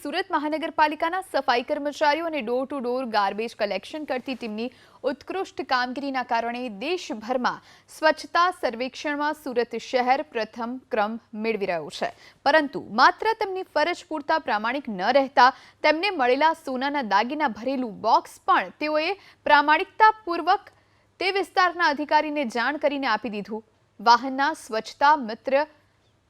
સુરત મહાનગરપાલિકાના સફાઈ કર્મચારીઓ અને door to door garbage collection કરતી ટીમની ઉત્કૃષ્ટ કામગીરીના કારણે દેશભરમાં સ્વચ્છતા સર્વેક્ષણમાં સુરત શહેર પ્રથમ ક્રમ મેળવી રહ્યું છે। પરંતુ માત્ર તેમની ફરજ પૂરતા પ્રામાણિક ન રહેતા તેમને મળેલા સોનાના દાગીના ભરેલું બોક્સ પણ તેઓએ પ્રામાણિકતાપૂર્વક તે વિસ્તારના અધિકારીને જાણ કરીને આપી દીધું। વાહનના સ્વચ્છતા મિત્ર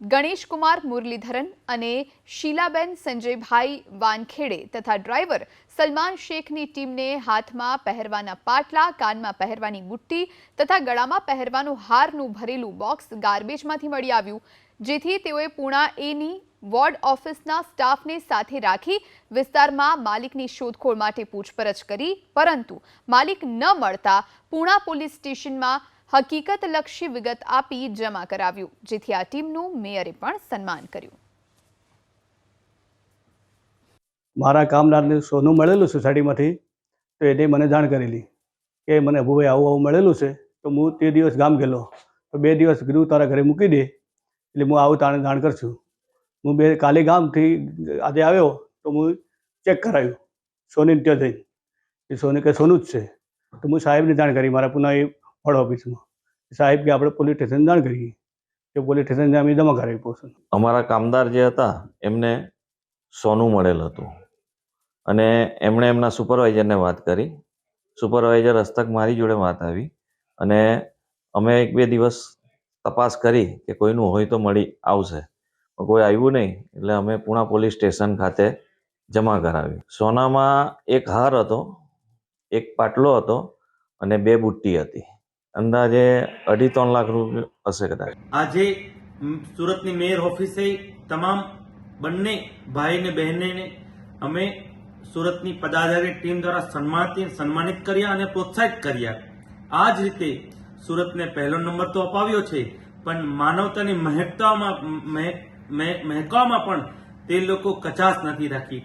गणेश कुमार मुरलीधरन अने शीलाबेन संजयभाई वानखेड़े तथा ड्राइवर सलमान शेख नी टीम ने हाथ में पहरवाना पाटला, कान में पहरवानी बुट्टी तथा गळा में पहरवानुं हारनुं भरेलुं बॉक्स गार्बेज मांथी मळी आव्युं, जेथी तेओए पूणा ए नी वॉर्ड ऑफिसना स्टाफने साथे राखी विस्तारमां मालिकनी शोधखोळ माटे पूछपरछ करी, परंतु मालिक न मळता पूणा पोलीस स्टेशनमां हकीकतलक्षी विगत आपी जमा कराव्યું, જેથી આ ટીમનું મેયરે પણ સન્માન કર્યું। મારા કામદારને સોનું મળેલું સોસાયટીમાંથી, તો એને મને જાણ કરેલી કે મને અભુભાઈ આવું આવું મળેલું છે। તો હું તે દિવસ ગામ ગયેલો, તો 2 દિવસ કીધું તારા ઘરે મૂકી દે એટલે હું આવું તાણે જાણ કરશું। હું કાલે ગામથી આજે આવ્યો તો હું ચેક કરાવ્યું સોની ત્યાં જઈને, એ સોનું કે સોનું જ છે। તો હું સાહેબને જાણ કરી મારા પુના વોર્ડ ઓફિસમાં, સાહેબ કે આપણે પોલીસ સ્ટેશન જાણ કરીએ, કે પોલીસ સ્ટેશન અમે જમા કરાવી પહોંચો। અમારા કામદાર જે હતા એમને સોનું મળેલ હતું અને એમણે એમના સુપરવાઇઝરને વાત કરી। સુપરવાઇઝર હસ્તક મારી જોડે વાત આવી અને અમે 1-2 દિવસ તપાસ કરી કે કોઈનું હોય તો મળી આવશે, પણ કોઈ આવ્યું નહીં એટલે અમે પૂણા પોલીસ સ્ટેશન ખાતે જમા કરાવી। સોનામાં એક હાર હતો, એક પાટલો હતો અને 2 બુટ્ટી હતી, અંદાજે 2.5-3 લાખ રૂપિયા હશે કદાચ। આજે સુરતની મેયર ઓફિસે તમામ બંને ભાઈ ને બહેનને અમે સુરતની પદાધિકારી ટીમ દ્વારા સન્માનિત કર્યા અને પ્રોત્સાહિત કર્યા। આ જ રીતે સુરતને પહેલો નંબર તો અપાવ્યો છે, પણ માનવતાની મહેકવામાં પણ તે લોકો કચાશ નથી રાખી।